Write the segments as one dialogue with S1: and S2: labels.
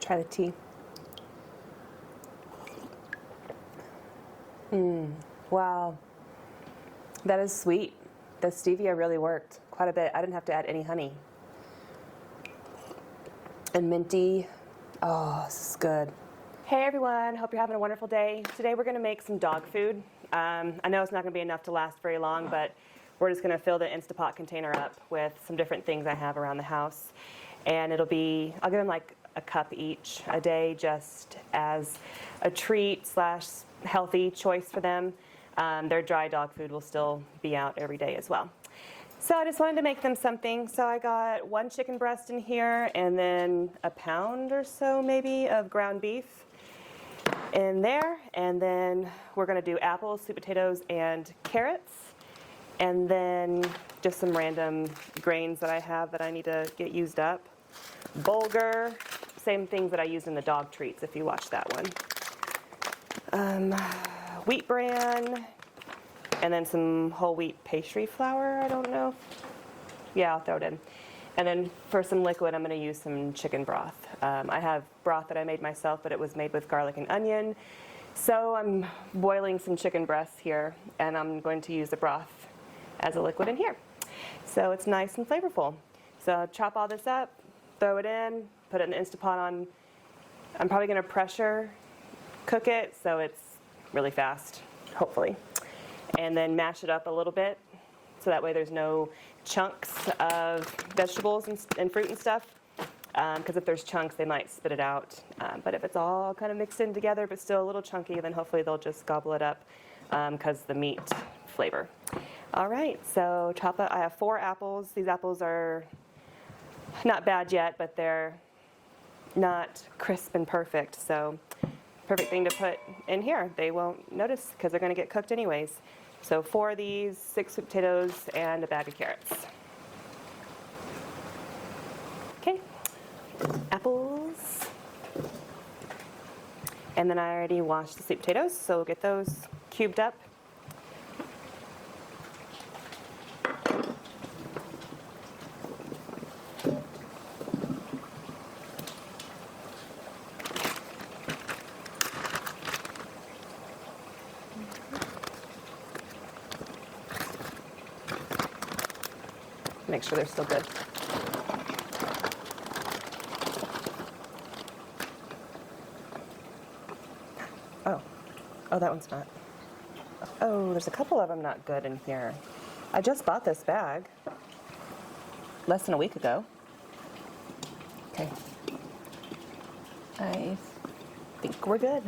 S1: Try the tea. Wow, that is sweet. The stevia really worked quite a bit. I didn't have to add any honey. And minty. Oh, this is good. Hey everyone, hope you're having a wonderful day. Today we're gonna make some dog food. I know it's not gonna be enough to last very long, but we're just gonna fill the Instapot container up with some different things I have around the house. And it'll be, I'll give them like a cup each a day just as a treat slash healthy choice for them. Their dry dog food will still be out every day as well. So I just wanted to make them something. So I got 1 chicken breast in here and then a pound or so maybe of ground beef in there. And then we're gonna do apples, sweet potatoes, and carrots. And then just some random grains that I have that I need to get used up. Bulgur, same things that I used in the dog treats if you watched that one. Wheat bran, and then some whole wheat pastry flour, I don't know. Yeah, I'll throw it in. And then for some liquid, I'm gonna use some chicken broth. I have broth that I made myself, but it was made with garlic and onion. So I'm boiling some chicken breasts here, and I'm going to use the broth as a liquid in here. So it's nice and flavorful. So chop all this up, throw it in, put it in the Instapot on. I'm probably gonna pressure cook it so it's really fast, hopefully. And then mash it up a little bit so that way there's no chunks of vegetables and fruit and stuff. Because if there's chunks, they might spit it out. But if it's all kind of mixed in together but still a little chunky, then hopefully they'll just gobble it up because the meat flavor. All right, so chop up. I have 4 apples. These apples are not bad yet, but they're not crisp and perfect. So perfect thing to put in here. They won't notice because they're going to get cooked anyways. So 4 of these, 6 sweet potatoes, and a bag of carrots. Okay, apples. And then I already washed the sweet potatoes, so we'll get those cubed up. Make sure they're still good. Oh, that one's not. Oh, there's a couple of them not good in here. I just bought this bag less than a week ago. Okay. I think we're good.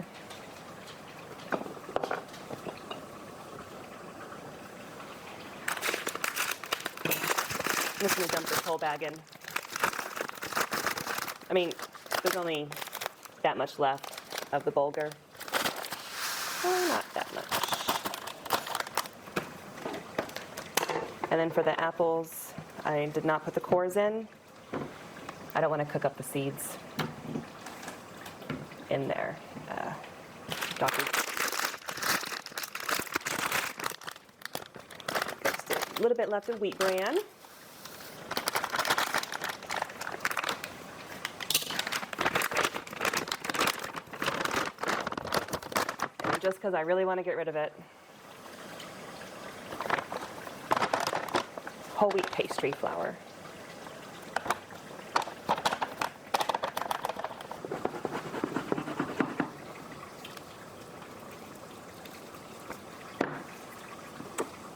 S1: I'm just gonna dump this whole bag in. I mean, there's only that much left of the bulgur. Oh, not that much. And then for the apples, I did not put the cores in. I don't want to cook up the seeds in there. Doggies. Just a little bit left of wheat bran. Just because I really want to get rid of it. Whole wheat pastry flour.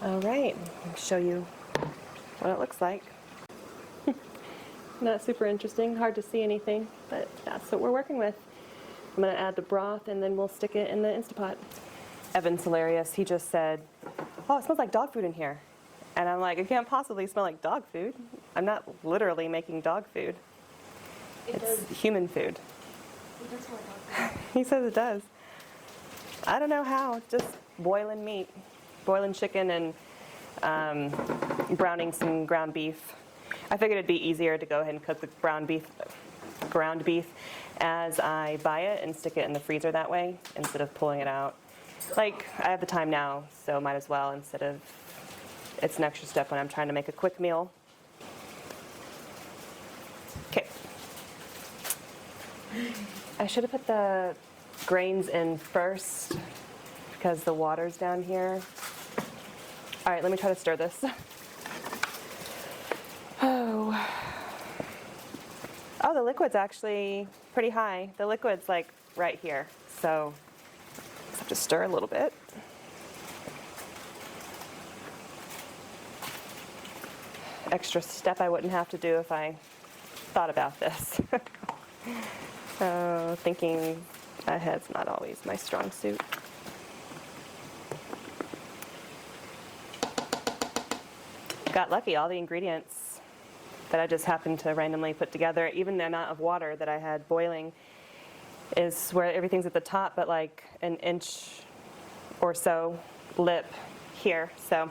S1: All right, I'll show you what it looks like. Not super interesting, hard to see anything, but that's what we're working with. I'm going to add the broth and then we'll stick it in the Instapot. Evan's hilarious. He just said, oh, it smells like dog food in here. And I'm like, it can't possibly smell like dog food. I'm not literally making dog food. It's human food.
S2: It does smell like dog food.
S1: He says it does. I don't know how. Just boiling meat. Boiling chicken and browning some ground beef. I figured it'd be easier to go ahead and cook the ground beef as I buy it and stick it in the freezer that way instead of pulling it out. Like, I have the time now, so might as well instead of, it's an extra step when I'm trying to make a quick meal. Okay. I should have put the grains in first because the water's down here. All right, let me try to stir this. Oh, the liquid's actually pretty high. The liquid's like right here, so just have to stir a little bit. Extra step I wouldn't have to do if I thought about this. So thinking ahead's not always my strong suit. Got lucky, all the ingredients that I just happened to randomly put together, even the amount of water that I had boiling is where everything's at the top, but like an inch or so lip here. So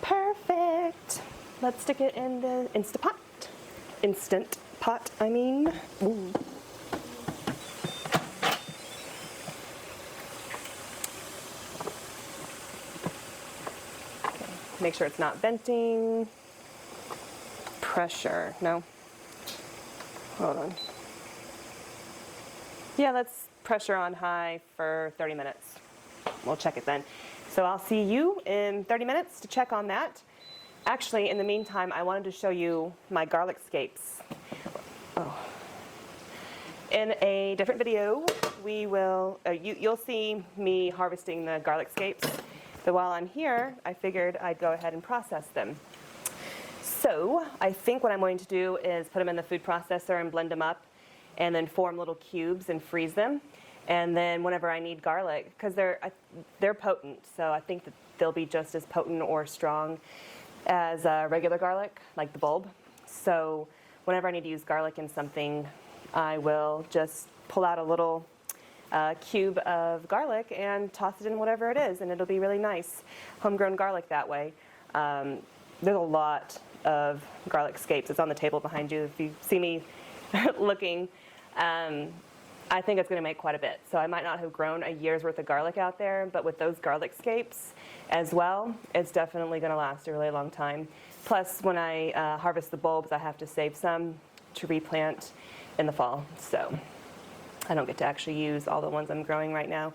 S1: perfect. Let's stick it in the Instant Pot, I mean. Ooh. Okay. Make sure it's not venting. Pressure, no. Hold on. Yeah, let's pressure on high for 30 minutes. We'll check it then. So I'll see you in 30 minutes to check on that. Actually, in the meantime, I wanted to show you my garlic scapes. Oh. In a different video, you'll see me harvesting the garlic scapes. But while I'm here, I figured I'd go ahead and process them. So I think what I'm going to do is put them in the food processor and blend them up and then form little cubes and freeze them. And then whenever I need garlic, because they're potent, so I think that they'll be just as potent or strong as regular garlic, like the bulb. So whenever I need to use garlic in something, I will just pull out a little cube of garlic and toss it in whatever it is, and it'll be really nice. Homegrown garlic that way. There's a lot of garlic scapes. It's on the table behind you if you see me looking. I think it's going to make quite a bit. So I might not have grown a year's worth of garlic out there, but with those garlic scapes as well, it's definitely going to last a really long time. Plus, when I harvest the bulbs, I have to save some to replant in the fall. So I don't get to actually use all the ones I'm growing right now.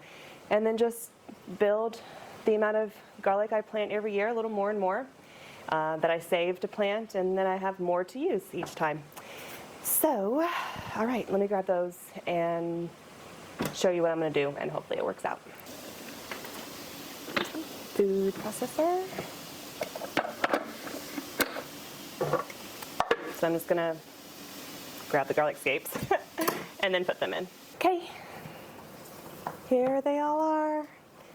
S1: And then just build the amount of garlic I plant every year, a little more and more, that I save to plant, and then I have more to use each time. So, all right, let me grab those and show you what I'm going to do, and hopefully it works out. Food processor. So I'm just going to grab the garlic scapes and then put them in. Okay, here they all are.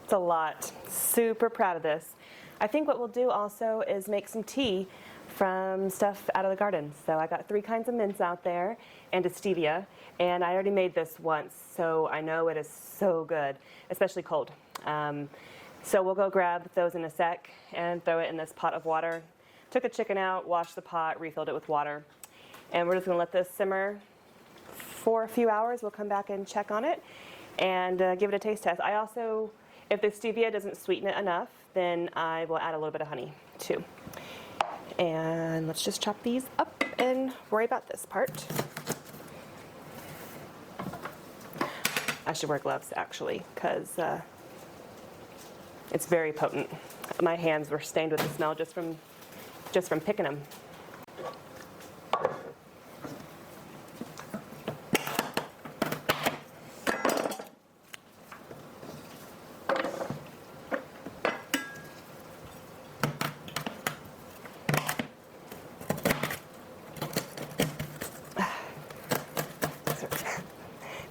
S1: It's a lot. Super proud of this. I think what we'll do also is make some tea from stuff out of the garden. So I got 3 kinds of mints out there and a stevia, and I already made this once, so I know it is so good, especially cold. So we'll go grab those in a sec and throw it in this pot of water. Took a chicken out, washed the pot, refilled it with water, and we're just going to let this simmer for a few hours. We'll come back and check on it and give it a taste test. I also, if the stevia doesn't sweeten it enough, then I will add a little bit of honey too. And let's just chop these up and worry about this part. I should wear gloves actually, because it's very potent. My hands were stained with the smell just from picking them.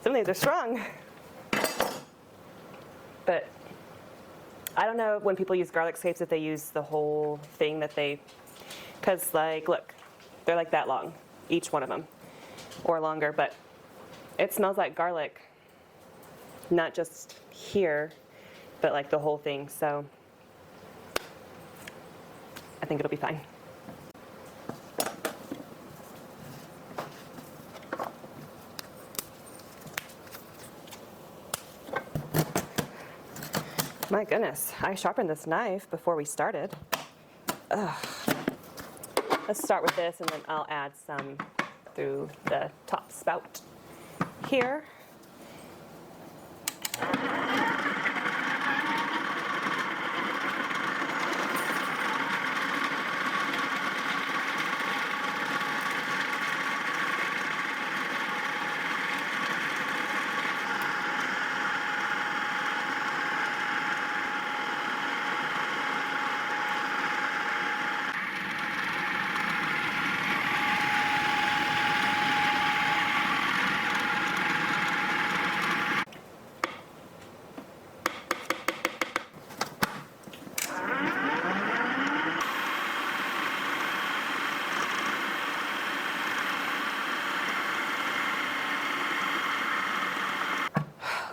S1: Some of these are strong. But I don't know when people use garlic scapes if they use the whole thing because like, look, they're like that long, each one of them, or longer, but it smells like garlic, not just here, but like the whole thing, so I think it'll be fine. My goodness, I sharpened this knife before we started. Ugh. Let's start with this, and then I'll add some through the top spout here.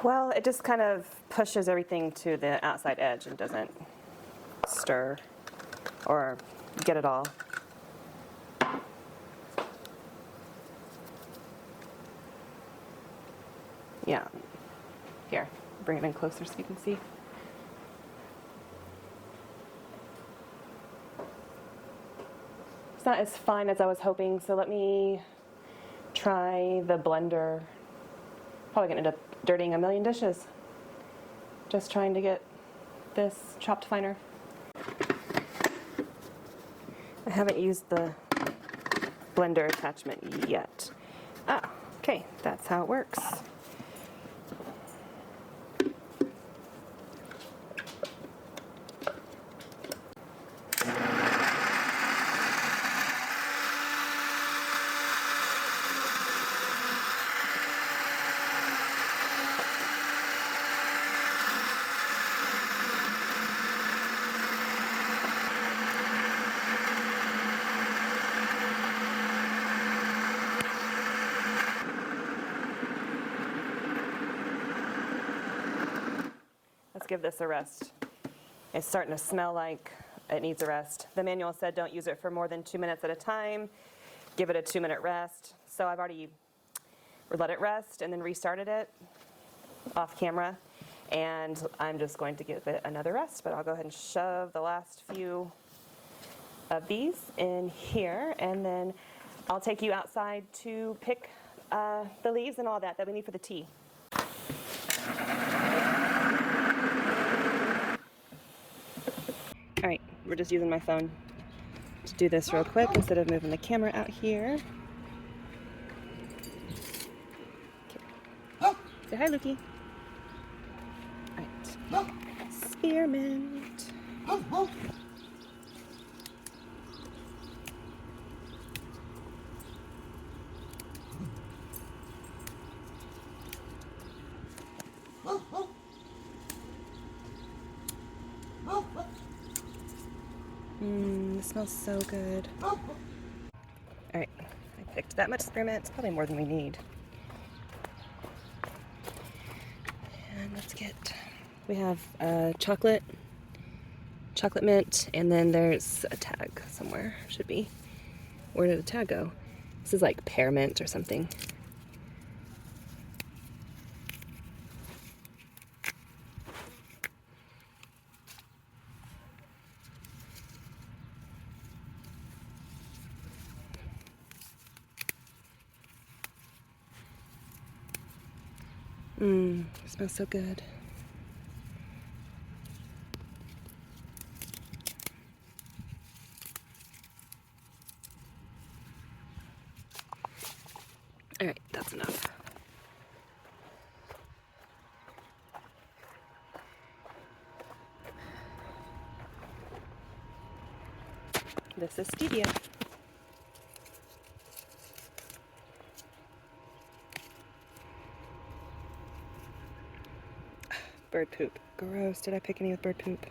S1: Well, it just kind of pushes everything to the outside edge and doesn't stir or get it all. Yeah. Here, bring it in closer so you can see. It's not as fine as I was hoping, so let me try the blender. Probably gonna end up dirtying a million dishes. Just trying to get this chopped finer. I haven't used the blender attachment yet. Ah, okay, that's how it works. Let's give this a rest. It's starting to smell like it needs a rest. The manual said don't use it for more than 2 minutes at a time. Give it a 2-minute rest. So I've already let it rest and then restarted it off camera. And I'm just going to give it another rest, but I'll go ahead and shove the last few of these in here, and then I'll take you outside to pick the leaves and all that we need for the tea. All right, we're just using my phone to do this real quick instead of moving the camera out here. Okay. Say hi, Lukey. All right. Spearmint. It smells so good. All right, I picked that much spearmint. It's probably more than we need. And let's get, we have chocolate mint, and then there's a tag somewhere, should be. Where did the tag go? This is like pear mint or something. It smells so good. All right, that's enough. This is stevia. Bird poop. Gross. Did I pick any with bird poop?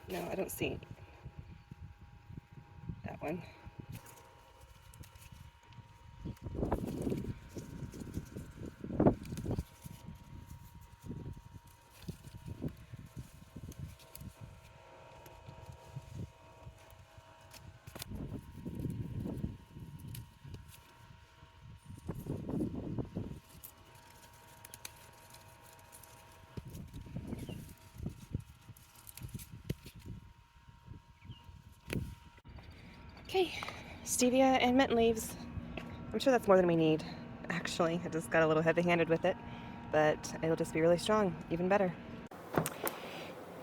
S1: No, I don't see that one. Okay, stevia and mint leaves. I'm sure that's more than we need. Actually, I just got a little heavy-handed with it, but it'll just be really strong, even better.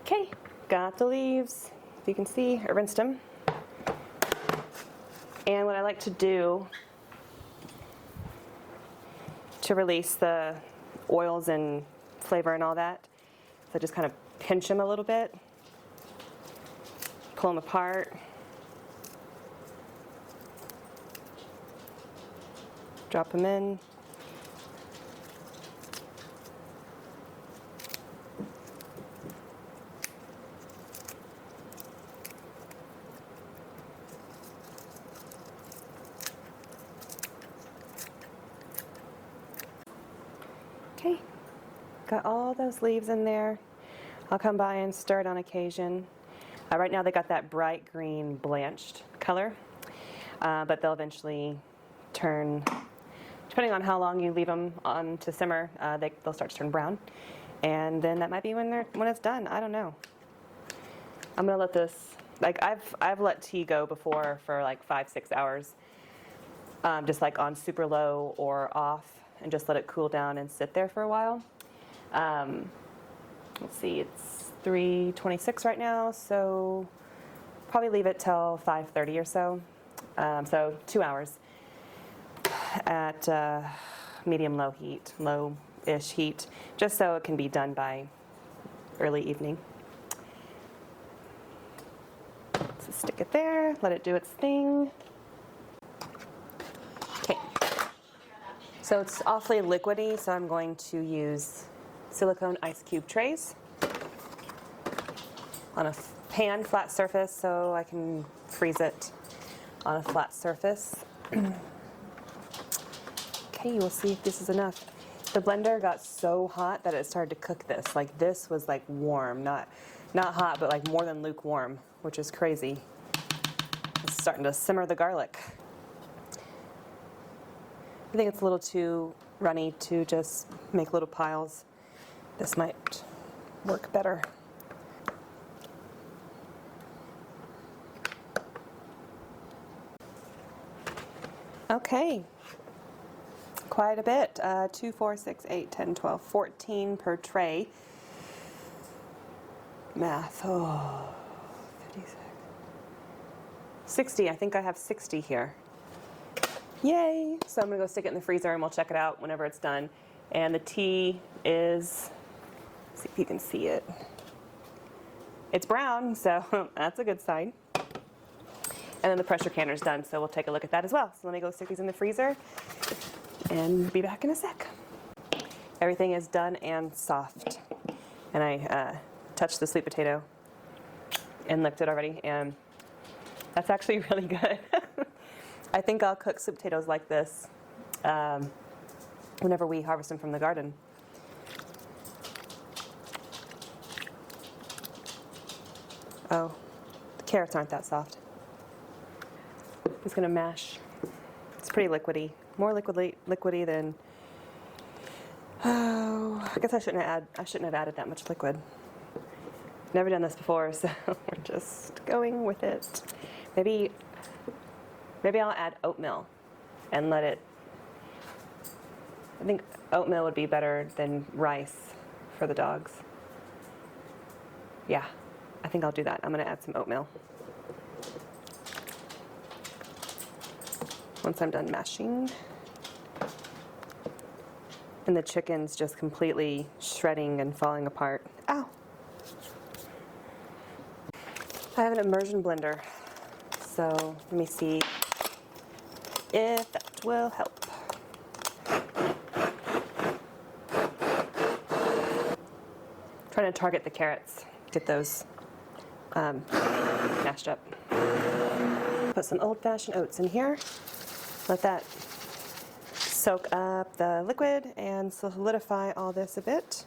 S1: Okay, got the leaves. If you can see, I rinsed them. And what I like to do to release the oils and flavor and all that, so I just kind of pinch them a little bit, pull them apart. Drop them in. Okay, got all those leaves in there. I'll come by and stir it on occasion. Right now they got that bright green blanched color, but they'll eventually turn, depending on how long you leave them on to simmer, they'll start to turn brown. And then that might be when it's done. I don't know. I'm gonna let this, like I've let tea go before for like 5-6 hours, just like on super low or off, and just let it cool down and sit there for a while. Let's see, it's 3:26 right now, so probably leave it till 5:30 or so. So 2 hours at medium-low heat, low-ish heat, just so it can be done by early evening. So stick it there, let it do its thing. Okay, so it's awfully liquidy, so I'm going to use silicone ice cube trays on a pan flat surface so I can freeze it on a flat surface. Okay, we'll see if this is enough. The blender got so hot that it started to cook this. Like this was like warm, not hot, but like more than lukewarm, which is crazy. It's starting to simmer the garlic. I think it's a little too runny to just make little piles. This might work better. Okay, quite a bit. 2, 4, 6, 8, 10, 12, 14 per tray. Math, 56. 60, I think I have 60 here. Yay! So I'm gonna go stick it in the freezer and we'll check it out whenever it's done. And the tea is, see if you can see it. It's brown, so that's a good sign. And then the pressure canner's done, so we'll take a look at that as well. So let me go stick these in the freezer and be back in a sec. Everything is done and soft. And I touched the sweet potato and licked it already, and that's actually really good. I think I'll cook sweet potatoes like this whenever we harvest them from the garden. Oh, the carrots aren't that soft. I'm just gonna mash. It's pretty liquidy, more liquidy than. Oh, I guess I shouldn't have added that much liquid. Never done this before, so we're just going with it. Maybe I'll add oatmeal and let it. I think oatmeal would be better than rice for the dogs. Yeah, I think I'll do that. I'm gonna add some oatmeal once I'm done mashing. And the chicken's just completely shredding and falling apart. Ow! I have an immersion blender, so let me see if that will help. Trying to target the carrots, get those mashed up. Put some old-fashioned oats in here. Let that soak up the liquid and solidify all this a bit.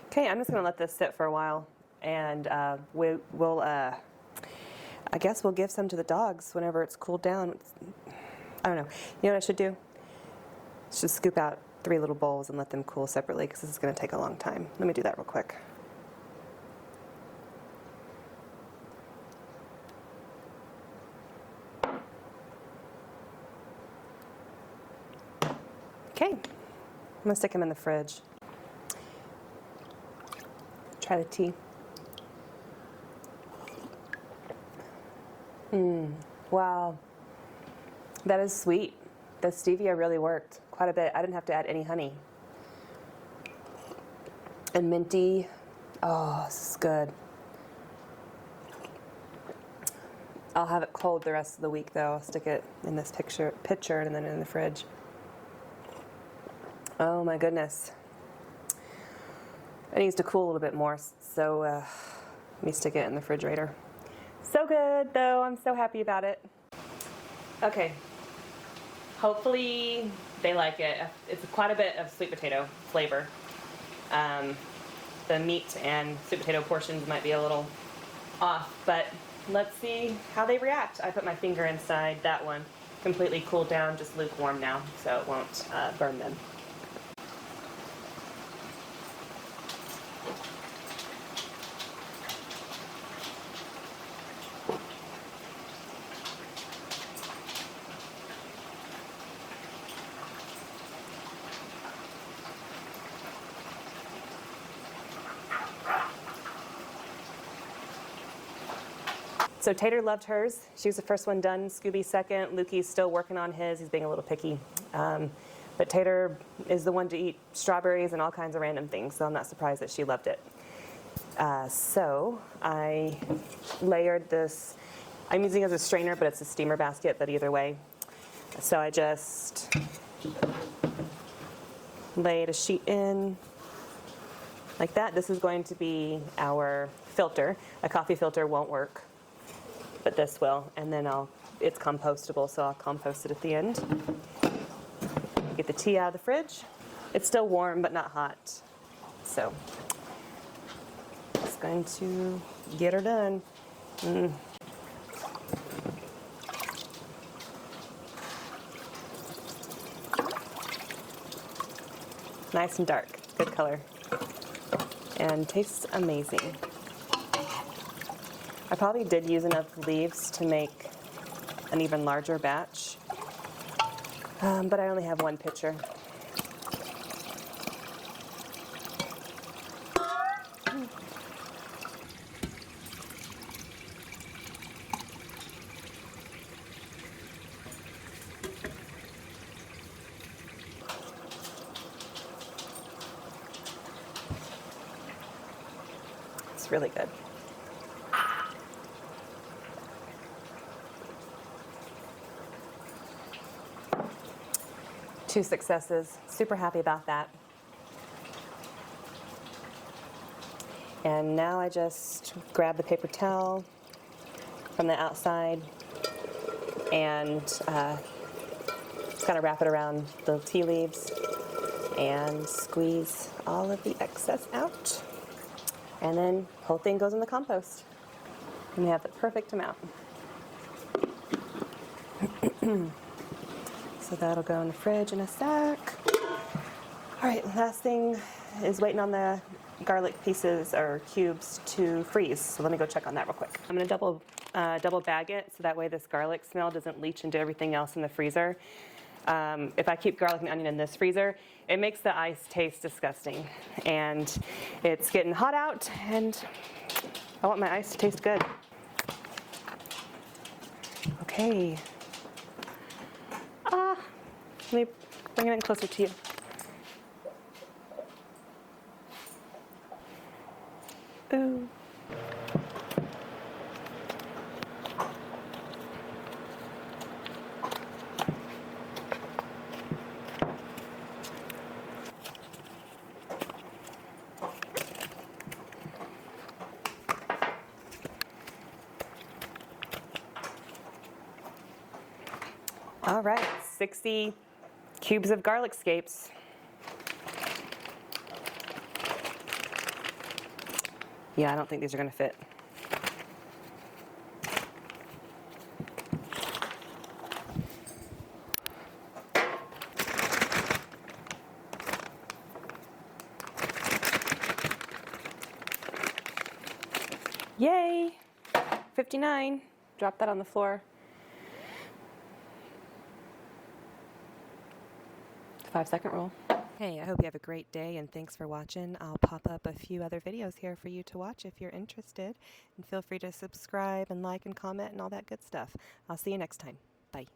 S1: Okay, I'm just going to let this sit for a while, and we'll I guess we'll give some to the dogs whenever it's cooled down. I don't know. You know what I should do? Just scoop out 3 little bowls and let them cool separately because this is going to take a long time. Let me do that real quick. Okay, I'm gonna stick them in the fridge. Try the tea. Wow, that is sweet. The stevia really worked quite a bit. I didn't have to add any honey. And minty. Oh, this is good. I'll have it cold the rest of the week though. I'll stick it in this pitcher and then in the fridge. Oh my goodness. It needs to cool a little bit more, so let me stick it in the refrigerator. So good though, I'm so happy about it. Okay, hopefully they like it. It's quite a bit of sweet potato flavor. The meat and sweet potato portions might be a little off, but let's see how they react. I put my finger inside that one, completely cooled down, just lukewarm now, so it won't burn them. So Tater loved hers. She was the first one done. Scooby second. Lukey's still working on his. He's being a little picky. But Tater is the one to eat strawberries and all kinds of random things, so I'm not surprised that she loved it. So I layered this. I'm using it as a strainer, but it's a steamer basket, but either way. So I just laid a sheet in like that. This is going to be our filter. A coffee filter won't work, but this will, and then it's compostable, so I'll compost it at the end. Get the tea out of the fridge. It's still warm, but not hot. So, just going to get her done. Nice and dark, good color, and tastes amazing. I probably did use enough leaves to make an even larger batch, but I only have one pitcher. It's really good. Two successes. Super happy about that. And now I just grab the paper towel from the outside and just kind of wrap it around the tea leaves and squeeze all of the excess out. And then the whole thing goes in the compost. And we have the perfect amount. So that'll go in the fridge in a sec. All right, last thing is waiting on the garlic pieces or cubes to freeze. So let me go check on that real quick. I'm gonna double bag it so that way this garlic smell doesn't leach into everything else in the freezer. If I keep garlic and onion in this freezer, it makes the ice taste disgusting. And it's getting hot out and I want my ice to taste good. Okay. Let me bring it in closer to you. Ooh. All right, 60 cubes of garlic scapes. Yeah, I don't think these are going to fit. Yay! 59. Drop that on the floor. 5-second rule. Hey, I hope you have a great day and thanks for watching. I'll pop up a few other videos here for you to watch if you're interested. And feel free to subscribe and like and comment and all that good stuff. I'll see you next time. Bye.